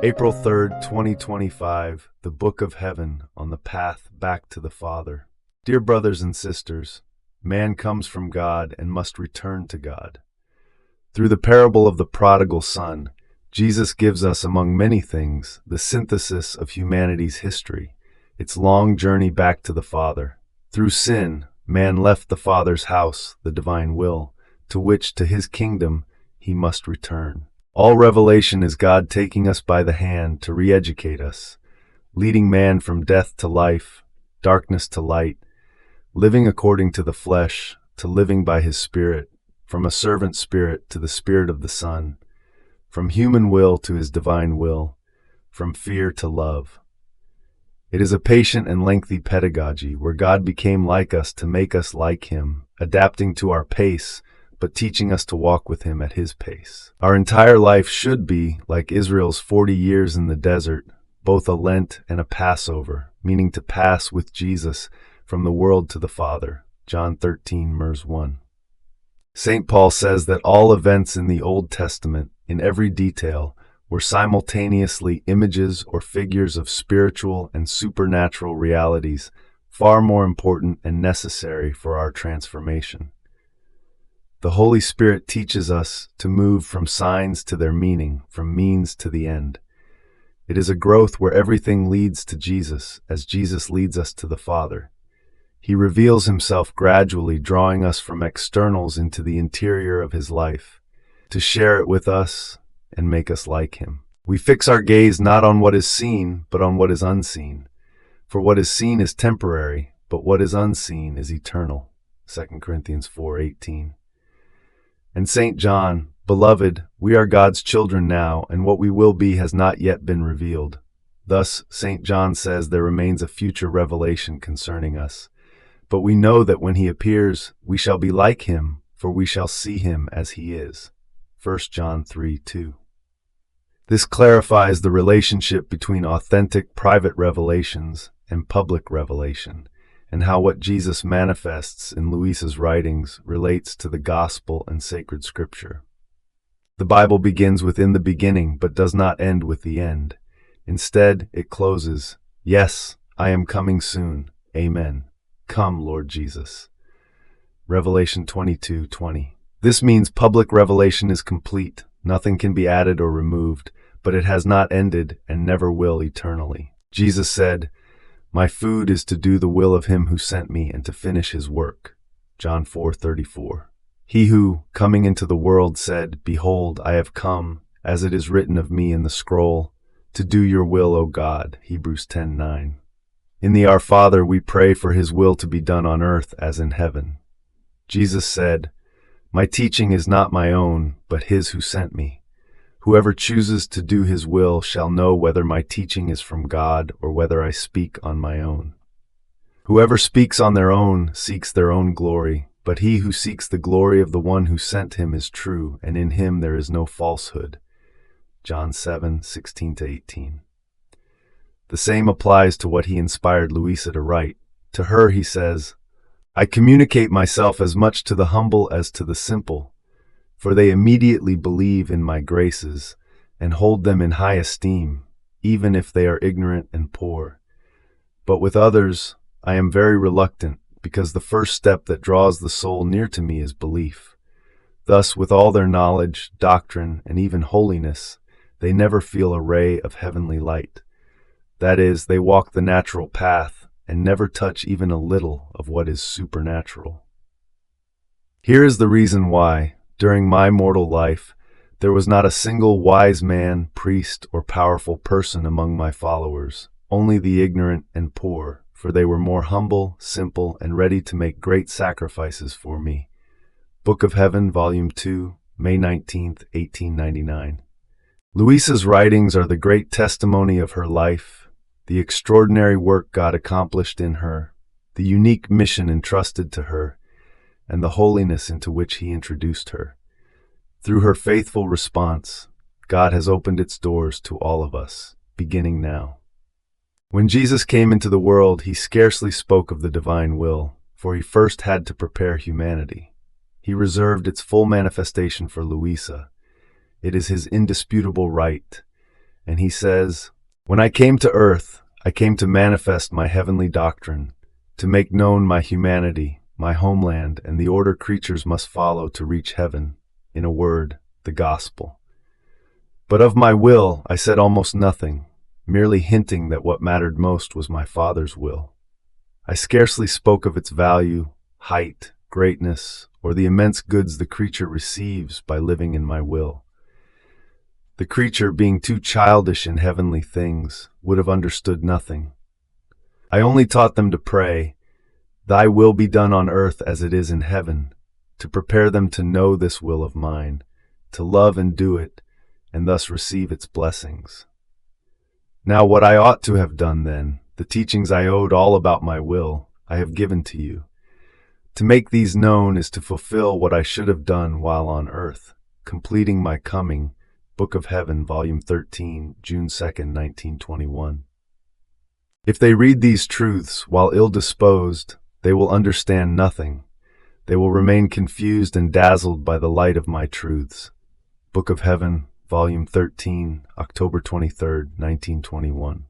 April 3rd, 2025, the Book of Heaven on the Path Back to the Father. Dear brothers and sisters, man comes from God and must return to God. Through the parable of the prodigal son, Jesus gives us, among many things, the synthesis of humanity's history, its long journey back to the Father. Through sin, man left the Father's house, the divine will, to which, to his kingdom, he must return. All revelation is God taking us by the hand to re-educate us, leading man from death to life, darkness to light, living according to the flesh to living by his Spirit, from a servant spirit to the Spirit of the Son, from human will to his divine will, from fear to love. It is a patient and lengthy pedagogy where God became like us to make us like him, adapting to our pace, but teaching us to walk with him at his pace. Our entire life should be, like Israel's 40 years in the desert, both a Lent and a Passover, meaning to pass with Jesus from the world to the Father. John 13, verse 1. St. Paul says that all events in the Old Testament, in every detail, were simultaneously images or figures of spiritual and supernatural realities, far more important and necessary for our transformation. The Holy Spirit teaches us to move from signs to their meaning, from means to the end. It is a growth where everything leads to Jesus, as Jesus leads us to the Father. He reveals himself gradually, drawing us from externals into the interior of his life, to share it with us and make us like him. We fix our gaze not on what is seen, but on what is unseen. For what is seen is temporary, but what is unseen is eternal. 2 Corinthians 4:18. And St. John, beloved, we are God's children now, and what we will be has not yet been revealed. Thus, St. John says there remains a future revelation concerning us. But we know that when he appears, we shall be like him, for we shall see him as he is. 1 John 3:2. This clarifies the relationship between authentic private revelations and public revelation, and how what Jesus manifests in Luisa's writings relates to the gospel and sacred scripture. The Bible begins with "in the beginning," but does not end with the end. Instead, it closes, "Yes, I am coming soon. Amen. Come, Lord Jesus." Revelation 22:20. This means public revelation is complete. Nothing can be added or removed, but it has not ended and never will eternally. Jesus said, "My food is to do the will of him who sent me and to finish his work." John 4:34. He who, coming into the world, said, "Behold, I have come, as it is written of me in the scroll, to do your will, O God." Hebrews 10:9. In the Our Father, we pray for his will to be done on earth as in heaven. Jesus said, "My teaching is not my own, but his who sent me. Whoever chooses to do his will shall know whether my teaching is from God or whether I speak on my own. Whoever speaks on their own seeks their own glory, but he who seeks the glory of the one who sent him is true, and in him there is no falsehood." John 7:16-18. The same applies to what he inspired Luisa to write. To her he says, "I communicate myself as much to the humble as to the simple, for they immediately believe in my graces and hold them in high esteem, even if they are ignorant and poor. But with others, I am very reluctant, because the first step that draws the soul near to me is belief. Thus, with all their knowledge, doctrine, and even holiness, they never feel a ray of heavenly light. That is, they walk the natural path and never touch even a little of what is supernatural. Here is the reason why, during my mortal life, there was not a single wise man, priest, or powerful person among my followers, only the ignorant and poor, for they were more humble, simple, and ready to make great sacrifices for me. Book of Heaven, Volume 2, May 19, 1899. Luisa's writings are the great testimony of her life, the extraordinary work God accomplished in her, the unique mission entrusted to her, and the holiness into which he introduced her. Through her faithful response, God has opened its doors to all of us, beginning now. When Jesus came into the world, he scarcely spoke of the divine will, for he first had to prepare humanity. He reserved its full manifestation for Luisa. It is his indisputable right, and he says, "When I came to earth, I came to manifest my heavenly doctrine, to make known my humanity, my homeland, and the order creatures must follow to reach heaven, in a word, the gospel. But of my will I said almost nothing, merely hinting that what mattered most was my Father's will. I scarcely spoke of its value, height, greatness, or the immense goods the creature receives by living in my will. The creature, being too childish in heavenly things, would have understood nothing. I only taught them to pray, 'Thy will be done on earth as it is in heaven,' to prepare them to know this will of mine, to love and do it, and thus receive its blessings. Now what I ought to have done then, the teachings I owed all about my will, I have given to you. To make these known is to fulfill what I should have done while on earth, completing my coming." Book of Heaven, Volume 13, June 2nd, 1921. If they read these truths while ill-disposed, they will understand nothing. They will remain confused and dazzled by the light of my truths. Book of Heaven, Volume 13, October 23rd, 1921.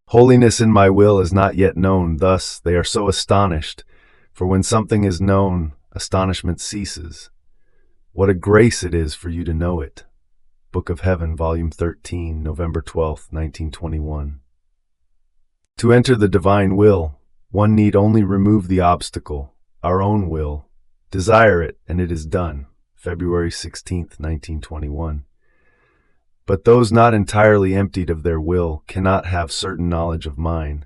Holiness in my will is not yet known, thus they are so astonished, for when something is known, astonishment ceases. What a grace it is for you to know it. Book of Heaven, Volume 13, November 12th, 1921. To enter the divine will, one need only remove the obstacle, our own will. Desire it, and it is done. February 16th, 1921. But those not entirely emptied of their will cannot have certain knowledge of mine,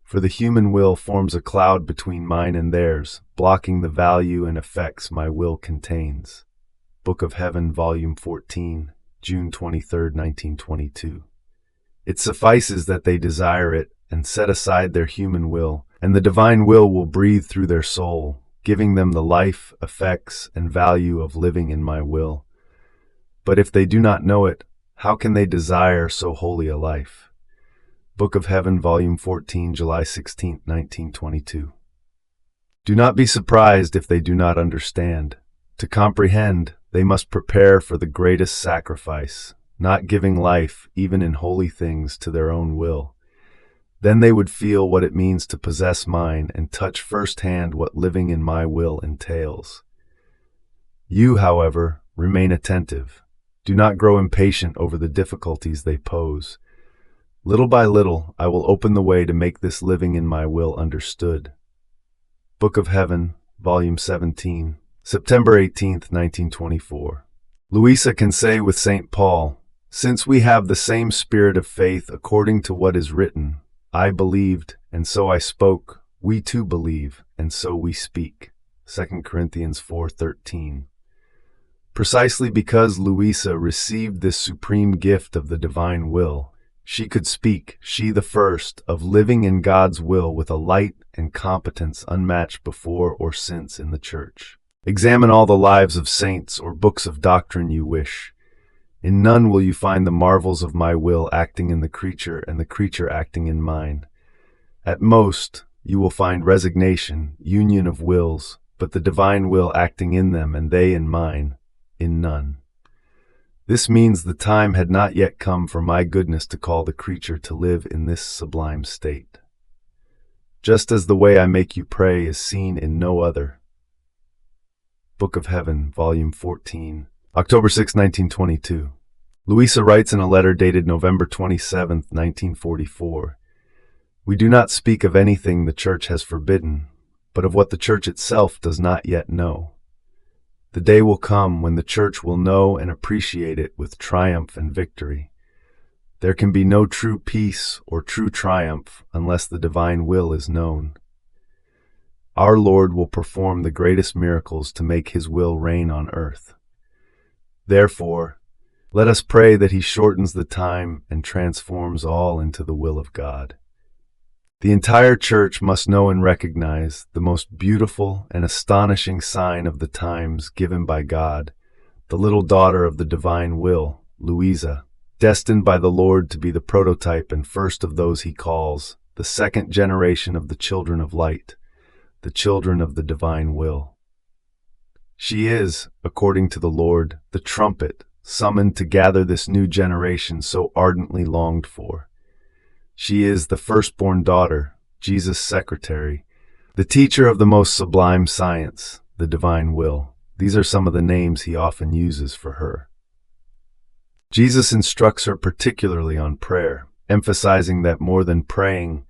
for the human will forms a cloud between mine and theirs, blocking the value and effects my will contains. Book of Heaven, Volume 14, June 23rd, 1922. It suffices that they desire it and set aside their human will, and the divine will breathe through their soul, giving them the life, effects, and value of living in my will. But if they do not know it, how can they desire so holy a life? Book of Heaven, Volume 14, July 16, 1922. Do not be surprised if they do not understand. To comprehend, they must prepare for the greatest sacrifice, not giving life, even in holy things, to their own will. Then they would feel what it means to possess mine and touch firsthand what living in my will entails. You, however, remain attentive. Do not grow impatient over the difficulties they pose. Little by little, I will open the way to make this living in my will understood. Book of Heaven, Volume 17, September 18th, 1924. Luisa can say with St. Paul, "Since we have the same spirit of faith according to what is written, I believed, and so I spoke, we too believe, and so we speak." 2 Corinthians 4:13. Precisely because Luisa received this supreme gift of the divine will, she could speak, she the first, of living in God's will with a light and competence unmatched before or since in the Church. Examine all the lives of saints or books of doctrine you wish. In none will you find the marvels of my will acting in the creature and the creature acting in mine. At most, you will find resignation, union of wills, but the divine will acting in them and they in mine, in none. This means the time had not yet come for my goodness to call the creature to live in this sublime state. Just as the way I make you pray is seen in no other. Book of Heaven, Volume 14, October 6, 1922. Luisa writes in a letter dated November 27, 1944, "We do not speak of anything the Church has forbidden, but of what the Church itself does not yet know. The day will come when the Church will know and appreciate it with triumph and victory. There can be no true peace or true triumph unless the divine will is known. Our Lord will perform the greatest miracles to make his will reign on earth. Therefore, let us pray that he shortens the time and transforms all into the will of God. The entire Church must know and recognize the most beautiful and astonishing sign of the times given by God, the little daughter of the divine will, Luisa, destined by the Lord to be the prototype and first of those he calls, the second generation of the children of light, the children of the divine will. She is, according to the Lord, the trumpet, summoned to gather this new generation so ardently longed for. She is the firstborn daughter, Jesus' secretary, the teacher of the most sublime science, the divine will. These are some of the names he often uses for her. Jesus instructs her particularly on prayer, emphasizing that more than praying,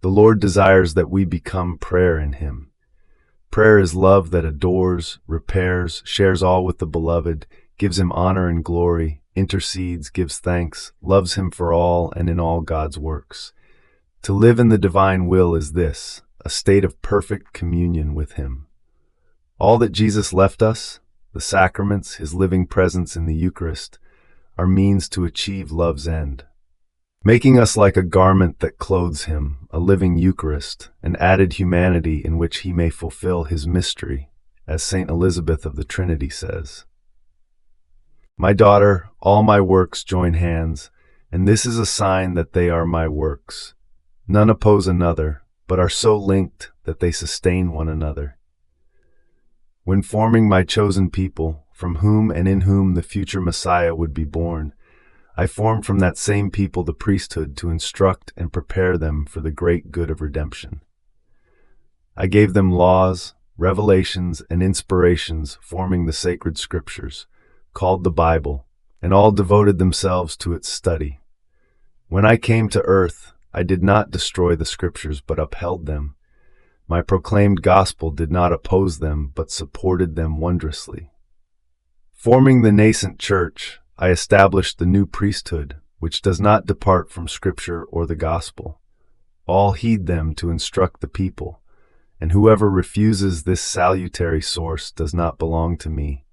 the Lord desires that we become prayer in him. Prayer is love that adores, repairs, shares all with the beloved, gives him honor and glory, intercedes, gives thanks, loves him for all and in all God's works. To live in the divine will is this, a state of perfect communion with him. All that Jesus left us, the sacraments, his living presence in the Eucharist, are means to achieve love's end, making us like a garment that clothes him, a living Eucharist, an added humanity in which he may fulfill his mystery, as Saint Elizabeth of the Trinity says. My daughter, all my works join hands, and this is a sign that they are my works. None oppose another, but are so linked that they sustain one another. When forming my chosen people, from whom and in whom the future Messiah would be born, I formed from that same people the priesthood to instruct and prepare them for the great good of redemption. I gave them laws, revelations, and inspirations forming the sacred scriptures, called the Bible, and all devoted themselves to its study. When I came to earth, I did not destroy the scriptures but upheld them. My proclaimed gospel did not oppose them but supported them wondrously. Forming the nascent church, I established the new priesthood, which does not depart from Scripture or the gospel. All heed them to instruct the people, and whoever refuses this salutary source does not belong to me,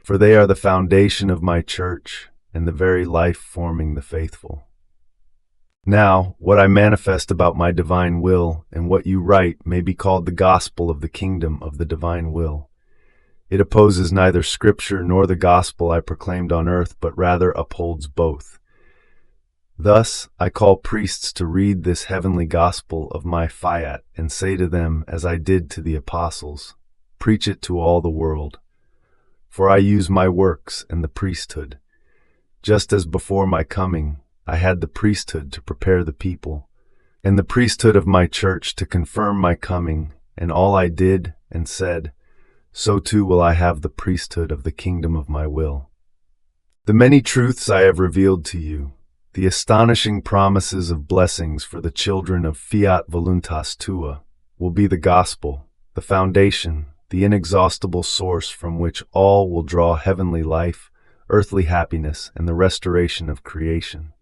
for they are the foundation of my church and the very life forming the faithful. Now, what I manifest about my divine will and what you write may be called the gospel of the kingdom of the divine will. It opposes neither Scripture nor the gospel I proclaimed on earth, but rather upholds both. Thus, I call priests to read this heavenly gospel of my fiat and say to them, as I did to the apostles, preach it to all the world. For I use my works and the priesthood. Just as before my coming, I had the priesthood to prepare the people, and the priesthood of my church to confirm my coming, and all I did and said, so too will I have the priesthood of the kingdom of my will. The many truths I have revealed to you, the astonishing promises of blessings for the children of fiat voluntas tua, will be the gospel, the foundation, the inexhaustible source from which all will draw heavenly life, earthly happiness, and the restoration of creation.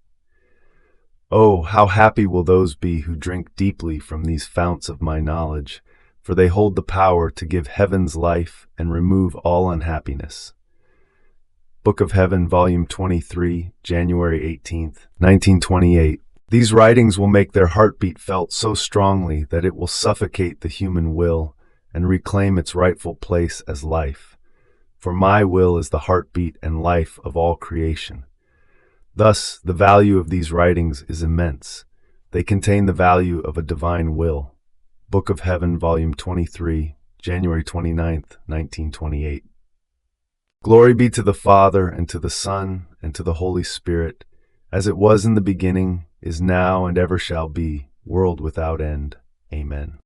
Oh, how happy will those be who drink deeply from these founts of my knowledge, for they hold the power to give heaven's life and remove all unhappiness. Book of Heaven, Volume 23, January 18th, 1928. These writings will make their heartbeat felt so strongly that it will suffocate the human will and reclaim its rightful place as life. For my will is the heartbeat and life of all creation. Thus, the value of these writings is immense. They contain the value of a divine will. Book of Heaven, Volume 23, January 29th, 1928. Glory be to the Father, and to the Son, and to the Holy Spirit, as it was in the beginning, is now, and ever shall be, world without end. Amen.